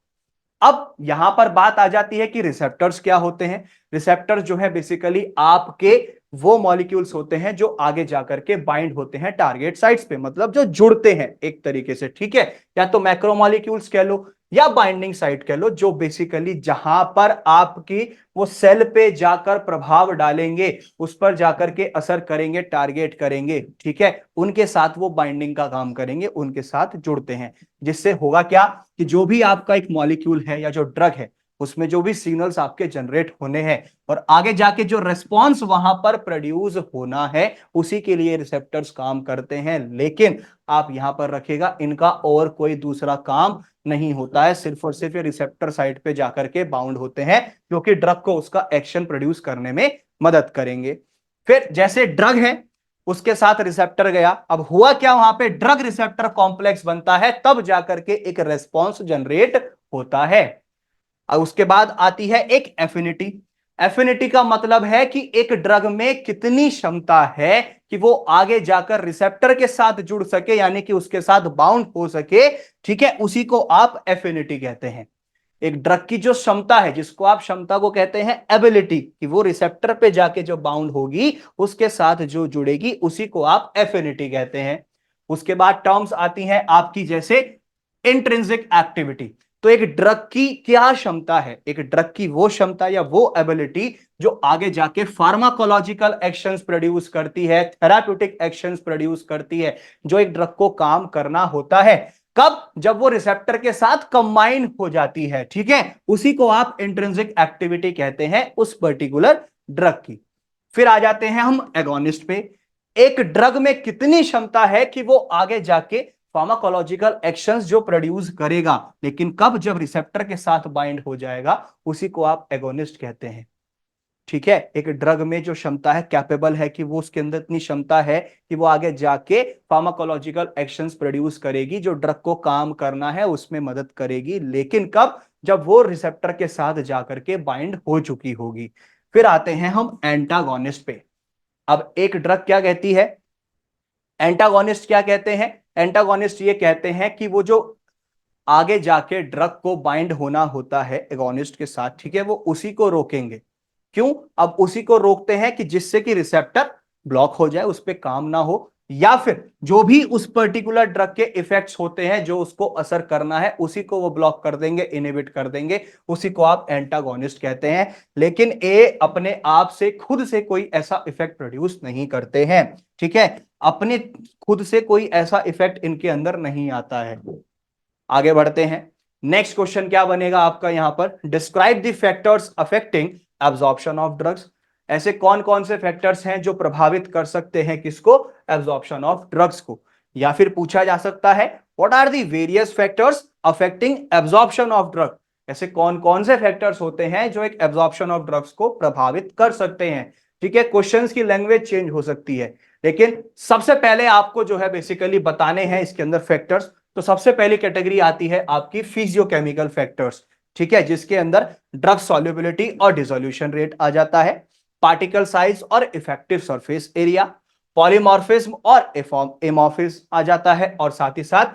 अब यहां पर बात आ जाती है कि रिसेप्टर्स क्या होते हैं। रिसेप्टर्स जो है बेसिकली आपके वो मॉलिक्यूल्स होते हैं जो आगे जाकर के बाइंड होते हैं टारगेट साइट्स पे, मतलब जो जुड़ते हैं एक तरीके से, ठीक है, या तो मैक्रोमॉलिक्यूल्स कह लो या बाइंडिंग साइट कह लो, जो बेसिकली जहां पर आपकी वो सेल पे जाकर प्रभाव डालेंगे, उस पर जाकर के असर करेंगे, टारगेट करेंगे, ठीक है, उनके साथ वो बाइंडिंग का काम करेंगे, उनके साथ जुड़ते हैं। जिससे होगा क्या कि जो भी आपका एक मॉलिक्यूल है या जो ड्रग है उसमें जो भी सिग्नल्स आपके जनरेट होने हैं और आगे जाके जो रेस्पॉन्स वहां पर प्रोड्यूस होना है, उसी के लिए रिसेप्टर्स काम करते हैं। लेकिन आप यहां पर रखिएगा इनका और कोई दूसरा काम नहीं होता है, सिर्फ और सिर्फ ये रिसेप्टर साइट पे जाकर के बाउंड होते हैं, क्योंकि ड्रग को उसका एक्शन प्रोड्यूस करने में मदद करेंगे। फिर जैसे ड्रग है उसके साथ रिसेप्टर गया, अब हुआ क्या, वहां पे ड्रग रिसेप्टर कॉम्प्लेक्स बनता है, तब जाकर के एक रेस्पॉन्स जनरेट होता है। और उसके बाद आती है एक एफिनिटी। एफिनिटी का मतलब है कि एक ड्रग में कितनी क्षमता है कि वो आगे जाकर रिसेप्टर के साथ जुड़ सके, यानी कि उसके साथ बाउंड हो सके। ठीक है, उसी को आप एफिनिटी कहते हैं। एक ड्रग की जो क्षमता है, जिसको आप क्षमता को कहते हैं एबिलिटी, कि वो रिसेप्टर पे जाके जो बाउंड होगी, उसके साथ जो जुड़ेगी, उसी को आप एफिनिटी कहते हैं। उसके बाद टर्म्स आती हैं आपकी जैसे इंट्रिंसिक एक्टिविटी। तो एक ड्रग की क्या क्षमता है, एक ड्रग की वो क्षमता या वो एबिलिटी जो आगे जाके फार्माकोलॉजिकल एक्शंस प्रोड्यूस करती है, थेराप्यूटिक एक्शंस प्रोड्यूस करती है, जो एक ड्रग को काम करना होता है। कब, जब वो रिसेप्टर के साथ कंबाइन हो जाती है। ठीक है, उसी को आप इंट्रिंसिक एक्टिविटी कहते हैं उस पर्टिकुलर ड्रग की। फिर आ जाते हैं हम एगोनिस्ट पे। एक ड्रग में कितनी क्षमता है कि वो आगे जाके फार्माकोलॉजिकल एक्शंस जो प्रोड्यूस करेगा, लेकिन कब, जब रिसेप्टर के साथ बाइंड हो जाएगा, उसी को आप एगोनिस्ट कहते हैं। ठीक है, एक ड्रग में जो क्षमता है, कैपेबल है कि वो, उसके अंदर इतनी क्षमता है कि वो आगे जाके फार्माकोलॉजिकल एक्शंस प्रोड्यूस करेगी, जो ड्रग को काम करना है उसमें मदद करेगी, लेकिन कब, जब वो रिसेप्टर के साथ जाकर के बाइंड हो चुकी होगी। फिर आते हैं हम एंटागोनिस्ट पे। अब एक ड्रग क्या कहती है, एंटागोनिस्ट क्या कहते हैं, एंटागोनिस्ट ये कहते हैं कि वो जो आगे जाके ड्रग को बाइंड होना होता है एगोनिस्ट के साथ, ठीक है, वो उसी को रोकेंगे। क्यों, अब उसी को रोकते हैं कि जिससे कि रिसेप्टर ब्लॉक हो जाए, उस पर काम ना हो, या फिर जो भी उस पर्टिकुलर ड्रग के इफेक्ट्स होते हैं जो उसको असर करना है, उसी को वो ब्लॉक कर देंगे, इनहिबिट कर देंगे, उसी को आप एंटागोनिस्ट कहते हैं। लेकिन ये अपने आप से खुद से कोई ऐसा इफेक्ट प्रोड्यूस नहीं करते हैं। ठीक है, अपने खुद से कोई ऐसा इफेक्ट इनके अंदर नहीं आता है। आगे बढ़ते हैं। नेक्स्ट क्वेश्चन क्या बनेगा आपका यहां पर, describe the factors affecting absorption of drugs. ऐसे कौन कौन से फैक्टर्स हैं जो प्रभावित कर सकते हैं किसको, एब्जॉर्प्शन ऑफ ड्रग्स को। या फिर पूछा जा सकता है what are the various factors affecting absorption of drug. ऐसे कौन कौन से फैक्टर्स होते हैं जो एक एब्जॉर्प्शन ऑफ ड्रग्स को प्रभावित कर सकते हैं। ठीक है, क्वेश्चंस की लैंग्वेज चेंज हो सकती है, लेकिन सबसे पहले आपको जो है बेसिकली बताने हैं इसके अंदर फैक्टर्स। तो सबसे पहली कैटेगरी आती है आपकी फिजियोकेमिकल फैक्टर्स। ठीक है, जिसके अंदर ड्रग सॉल्युबिलिटी और डिसोल्यूशन रेट आ जाता है, पार्टिकल साइज और इफेक्टिव सरफेस एरिया, पॉलीमॉर्फिज्म और एमॉर्फिज्म आ जाता है, और साथ ही साथ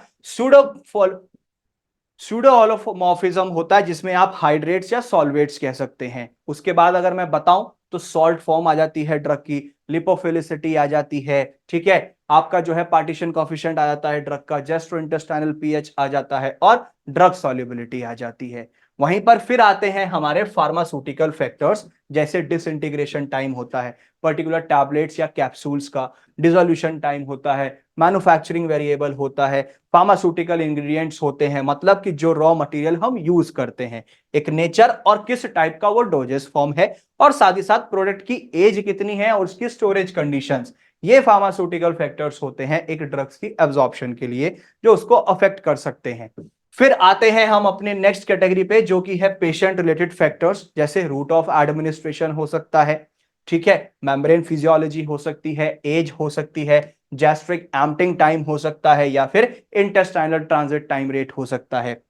सूडोमॉर्फिज्म होता है, जिसमें आप हाइड्रेट्स या सॉल्वेट्स कह सकते हैं। उसके बाद अगर मैं बताऊं तो सॉल्ट फॉर्म आ जाती है ड्रग की, लिपोफिलिसिटी आ जाती है। ठीक है, आपका जो है पार्टीशन कोएफिशिएंट आ जाता है ड्रग का, गैस्ट्रोइंटेस्टाइनल पीएच आ जाता है, और ड्रग सॉल्युबिलिटी आ जाती है। वहीं पर फिर आते हैं हमारे फार्मास्यूटिकल फैक्टर्स, जैसे डिसइंटीग्रेशन टाइम होता है पर्टिकुलर टैबलेट्स या कैप्सूल्स का, डिसोल्यूशन टाइम होता है, मैन्युफैक्चरिंग वेरिएबल होता है, फार्मास्यूटिकल इंग्रेडिएंट्स होते हैं, मतलब कि जो रॉ मटेरियल हम यूज करते हैं, एक नेचर और किस टाइप का वो डोजेस फॉर्म है, और साथ ही साथ प्रोडक्ट की एज कितनी है और उसकी स्टोरेज कंडीशंस। ये फार्मास्यूटिकल फैक्टर्स होते हैं एक ड्रग्स की एब्जॉर्प्शन के लिए, जो उसको अफेक्ट कर सकते हैं। फिर आते हैं हम अपने नेक्स्ट कैटेगरी पे, जो कि है पेशेंट रिलेटेड फैक्टर्स, जैसे रूट ऑफ एडमिनिस्ट्रेशन हो सकता है। ठीक है, मेम्ब्रेन फिजियोलॉजी हो सकती है, एज हो सकती है, गैस्ट्रिक एम्प्टिंग टाइम हो सकता है, या फिर इंटेस्टाइनल ट्रांजिट टाइम रेट हो सकता है।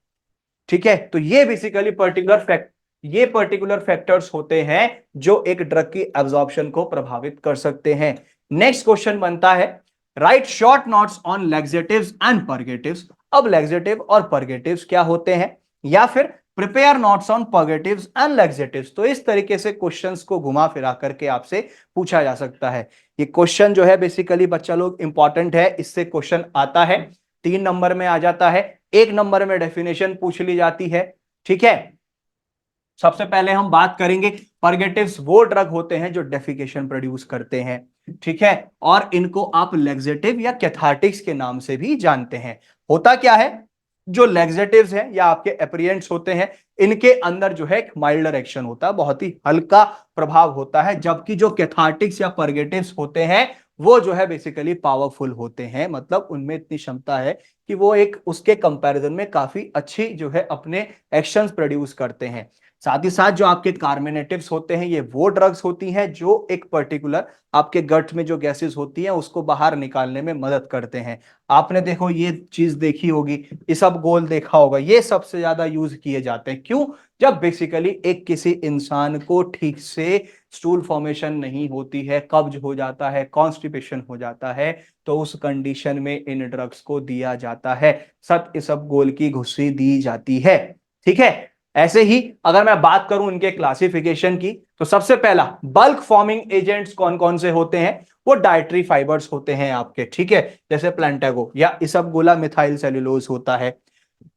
ठीक है, तो ये पर्टिकुलर फैक्टर्स होते हैं जो एक ड्रग की एब्जॉर्प्शन को प्रभावित कर सकते हैं। नेक्स्ट क्वेश्चन बनता है right short notes on laxatives and purgatives. अब लैक्सेटिव और परगेटिव्स क्या होते हैं, या फिर prepare notes on purgatives and laxatives. तो इस तरीके से क्वेश्चंस को घुमा फिरा करके आपसे पूछा जा सकता है। ये क्वेश्चन जो है बेसिकली बच्चा लोग इंपॉर्टेंट है, इससे क्वेश्चन आता है, 3 नंबर में आ जाता है, 1 नंबर में डेफिनेशन पूछ ली जाती है। ठीक है, सबसे पहले हम बात करेंगे परगेटिव्स वो ड्रग होते हैं जो डेफिकेशन प्रोड्यूस करते हैं। ठीक है, और इनको आप लैक्सेटिव या कैथार्टिक्स के नाम से भी जानते हैं। होता क्या है, जो लैक्सेटिव्स हैं या आपके एप्रिएंट्स होते हैं, इनके अंदर जो है एक माइल्डर एक्शन होता है, बहुत ही हल्का प्रभाव होता है, जबकि जो कैथार्टिक्स या परगेटिव्स होते हैं वो जो है बेसिकली पावरफुल होते हैं, मतलब उनमें इतनी क्षमता है कि वो एक उसके कंपैरिजन में काफी अच्छी जो है अपने एक्शंस प्रोड्यूस करते हैं। साथ ही साथ जो आपके कार्मिनेटिव्स होते हैं, ये वो ड्रग्स होती हैं जो एक पर्टिकुलर आपके गट में जो गैसेस होती हैं उसको बाहर निकालने में मदद करते हैं। आपने देखो ये चीज देखी होगी, इसबगोल देखा होगा, ये सबसे ज्यादा यूज किए जाते हैं। क्यों? जब बेसिकली एक किसी इंसान को ठीक से स्टूल फॉर्मेशन नहीं होती है, कब्ज हो जाता है, कॉन्स्टिपेशन हो जाता है, तो उस कंडीशन में इन ड्रग्स को दिया जाता है, सत इसबगोल की घुस्सी दी जाती है। ठीक है। ऐसे ही अगर मैं बात करूं इनके क्लासिफिकेशन की, तो सबसे पहला बल्क फॉर्मिंग एजेंट्स कौन कौन से होते हैं? वो डाइटरी फाइबर्स होते हैं आपके, ठीक है, जैसे प्लांटागो या इसबगोला मिथाइल सेल्यूलोज होता है।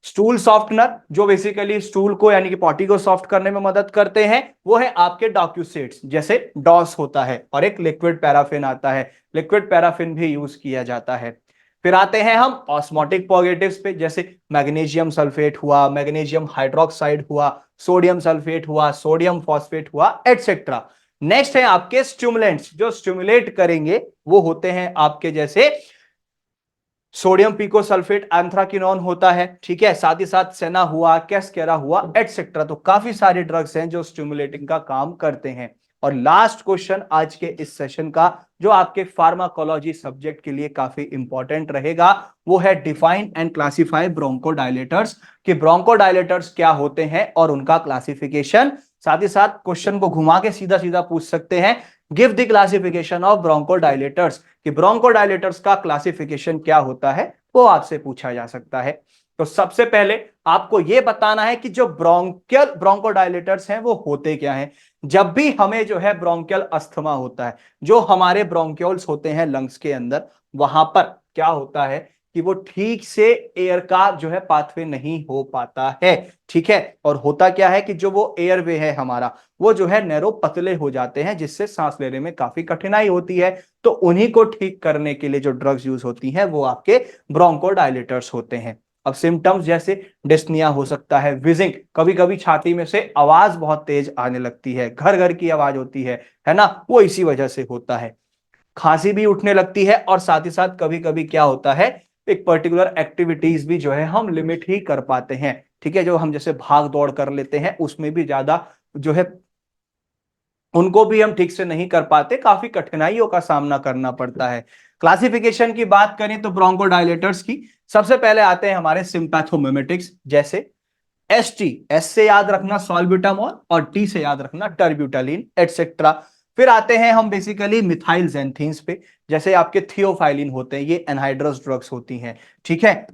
स्टूल सॉफ्टनर जो बेसिकली स्टूल को यानी कि पॉटी को सॉफ्ट करने में मदद करते हैं, वो है आपके डॉक्यूसेट्स, जैसे डॉस होता है, और एक लिक्विड पैराफिन आता है, लिक्विड पैराफिन भी यूज किया जाता है। फिर आते हैं हम ऑस्मोटिक पॉजिटिव्स पे, जैसे मैग्नीशियम सल्फेट हुआ, मैग्नीशियम हाइड्रोक्साइड हुआ, सोडियम सल्फेट हुआ, सोडियम फॉस्फेट हुआ, एटसेट्रा। नेक्स्ट है आपके स्टिमुलेंट्स, जो स्टिमुलेट करेंगे वो होते हैं आपके जैसे सोडियम पिकोसल्फेट एंथ्राकिनोन होता है, ठीक है, साथ ही साथ सेना हुआ, कैस्केरा हुआ, एटसेट्रा। तो काफी सारे ड्रग्स हैं जो स्टिमुलेटिंग का काम करते हैं। और लास्ट क्वेश्चन आज के इस सेशन का, जो आपके फार्माकोलॉजी सब्जेक्ट के लिए काफी इंपॉर्टेंट रहेगा, वो है डिफाइन एंड क्लासिफाई ब्रोंकोडायलेटर्स, कि ब्रोंकोडायलेटर्स क्या होते हैं और उनका क्लासिफिकेशन। साथ ही साथ क्वेश्चन को घुमा के सीधा सीधा पूछ सकते हैं, give the classification of bronchodilators, कि ब्रोंकोडायलेटर्स का क्लासिफिकेशन क्या होता है, वो आपसे पूछा जा सकता है। तो सबसे पहले आपको यह बताना है कि जो ब्रोंकोडायलेटर्स हैं वो होते क्या हैं। जब भी हमें जो है ब्रोंकियल अस्थमा होता है, जो हमारे ब्रोंक्यूल्स होते हैं लंग्स के अंदर, वहां पर क्या होता है कि वो ठीक से एयर का जो है पाथवे नहीं हो पाता है, ठीक है। और होता क्या है कि जो वो एयरवे है हमारा, वो जो है नैरो पतले हो जाते हैं, जिससे सांस लेने में काफी कठिनाई होती है। तो उन्हीं को ठीक करने के लिए जो ड्रग्स यूज होती हैं वो आपके ब्रोंकोडायलेटर्स होते हैं। अब सिम्टम्स जैसे डिस्निया हो सकता है, विजिंग, कभी कभी छाती में से आवाज बहुत तेज आने लगती है, घर घर की आवाज होती है ना, वो इसी वजह से होता है। खांसी भी उठने लगती है, और साथ ही साथ कभी कभी क्या होता है, एक पर्टिकुलर एक्टिविटीज भी जो है हम लिमिट ही कर पाते हैं, ठीक है, जो हम जैसे भाग दौड़ कर लेते हैं उसमें भी ज्यादा जो है उनको भी हम ठीक से नहीं कर पाते, काफी कठिनाइयों का सामना करना पड़ता है। क्लासिफिकेशन की बात करें तो ब्रोंकोडायलेटर्स की सबसे पहले आते हैं हमारे सिंपैथोमिमेटिक्स, जैसे एस से याद रखना सॉल्ब्यूटामॉल, और टी से याद रखना टर्ब्यूटालिन, एटसेट्रा। फिर आते हैं हम बेसिकली मिथाइल जेंथीन्स पे, जैसे आपके थियोफाइलिन होते हैं, ये एनहाइड्रस ड्रग्स होती हैं, ठीक है।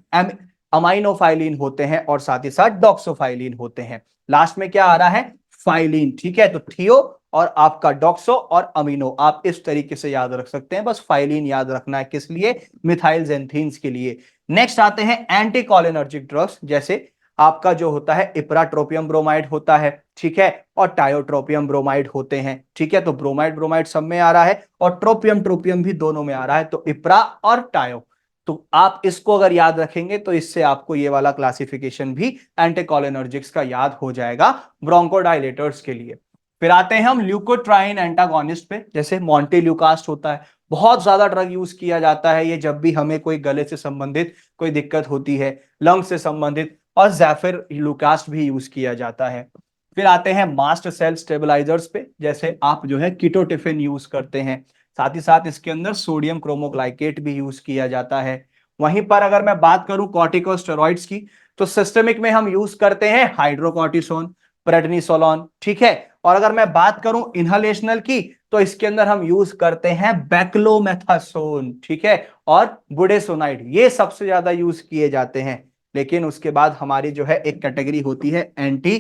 अमाइनोफाइलिन होते हैं, और साथ ही साथ डॉक्सोफाइलिन होते हैं। लास्ट में क्या आ रहा है? फाइलिन, ठीक है। तो थियो और आपका डॉक्सो और अमीनो, आप इस तरीके से याद रख सकते हैं, बस फाइलिन याद रखना है, किस लिए? मिथाइल जेंथीन्स के लिए। नेक्स्ट आते हैं एंटीकोलिनर्जिक ड्रग्स, जैसे आपका जो होता है इप्राट्रोपियम ब्रोमाइड होता है, ठीक है, और टायोट्रोपियम ब्रोमाइड होते हैं, ठीक है। तो ब्रोमाइड ब्रोमाइड सब में आ रहा है, और ट्रोपियम ट्रोपियम भी दोनों में आ रहा है, तो इप्रा और टायो। तो आप इसको अगर याद रखेंगे तो इससे आपको ये वाला क्लासिफिकेशन भी एंटीकोलिनर्जिक्स का याद हो जाएगा ब्रोंकोडायलेटर्स के लिए। फिर आते हैं हम ल्यूकोट्राइन एंटागोनिस्ट पे, जैसे मॉन्टेल्यूकास्ट होता है, बहुत ज्यादा ड्रग यूज किया जाता है ये जब भी हमें कोई गले से संबंधित कोई दिक्कत होती है, लंग से संबंधित, और जैफिर लुकास्ट भी यूज किया जाता है। फिर आते हैं मास्ट सेल स्टेबलाइजर्स पे, जैसे आप जो है कीटोटिफिन यूज करते हैं, साथ ही साथ इसके अंदर सोडियम क्रोमोग्लाइकेट भी यूज किया जाता है। वहीं पर अगर मैं बात करूं कॉर्टिकोस्टेरॉइड्स की, तो सिस्टमिक में हम यूज करते हैं हाइड्रोकॉर्टिसोन, प्रेडनिसोलोन, ठीक है। और अगर मैं बात करूं इनहलेशनल की, तो इसके अंदर हम यूज करते हैं बैक्लोमेथासोन, ठीक है, और बुडेसोनाइड, ये सबसे ज्यादा यूज किए जाते हैं। लेकिन उसके बाद हमारी जो है एक कैटेगरी होती है एंटी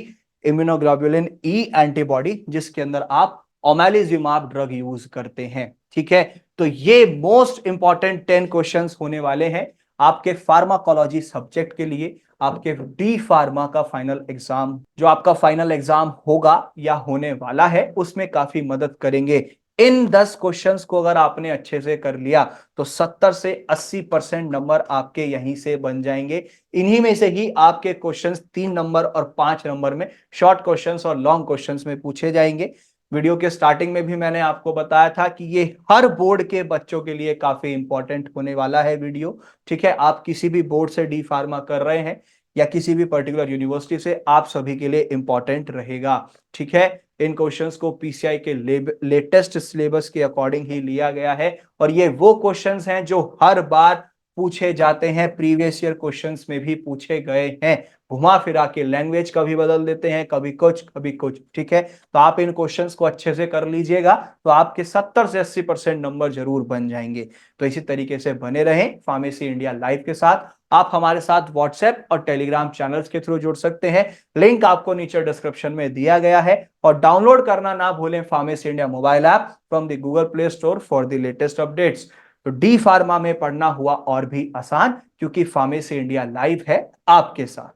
इम्यूनोग्लोबुलिन ई एंटीबॉडी, जिसके अंदर आप ओमेलिजुमाब ड्रग यूज करते हैं, ठीक है। तो ये मोस्ट इंपॉर्टेंट 10 क्वेश्चंस होने वाले हैं आपके फार्माकोलॉजी सब्जेक्ट के लिए, आपके डी फार्मा का फाइनल एग्जाम, जो आपका फाइनल एग्जाम होगा या होने वाला है, उसमें काफी मदद करेंगे। इन 10 क्वेश्चंस को अगर आपने अच्छे से कर लिया तो 70 से 80% नंबर आपके यहीं से बन जाएंगे। इन्हीं में से ही आपके क्वेश्चंस 3 नंबर और 5 नंबर में, शॉर्ट क्वेश्चंस और लॉन्ग क्वेश्चंस में पूछे जाएंगे। वीडियो के स्टार्टिंग में भी मैंने आपको बताया था कि ये हर बोर्ड के बच्चों के लिए काफी इंपॉर्टेंट होने वाला है वीडियो। ठीक है, आप किसी भी बोर्ड से डी फार्मा कर रहे हैं या किसी भी पर्टिकुलर यूनिवर्सिटी से, आप सभी के लिए इंपॉर्टेंट रहेगा। ठीक है, इन क्वेश्चंस को पीसीआई के लेटेस्ट सिलेबस के अकॉर्डिंग ही लिया गया है और ये वो क्वेश्चंस हैं जो हर बार पूछे जाते हैं, प्रीवियस ईयर क्वेश्चंस में भी पूछे गए हैं। घुमा फिरा के लैंग्वेज कभी बदल देते हैं, कभी कुछ कभी कुछ। ठीक है, तो आप इन क्वेश्चंस को अच्छे से कर लीजिएगा तो आपके 70 से 80% नंबर जरूर बन जाएंगे। तो इसी तरीके से बने रहें फार्मेसी इंडिया लाइव के साथ। आप हमारे साथ व्हाट्सएप और टेलीग्राम चैनल्स के थ्रू जुड़ सकते हैं, लिंक आपको नीचे डिस्क्रिप्शन में दिया गया है। और डाउनलोड करना ना भूलें pharmacy India mobile app from the Google play store for the latest updates. तो डी फार्मा में पढ़ना हुआ और भी आसान, क्योंकि फार्मेसी इंडिया लाइव है आपके साथ।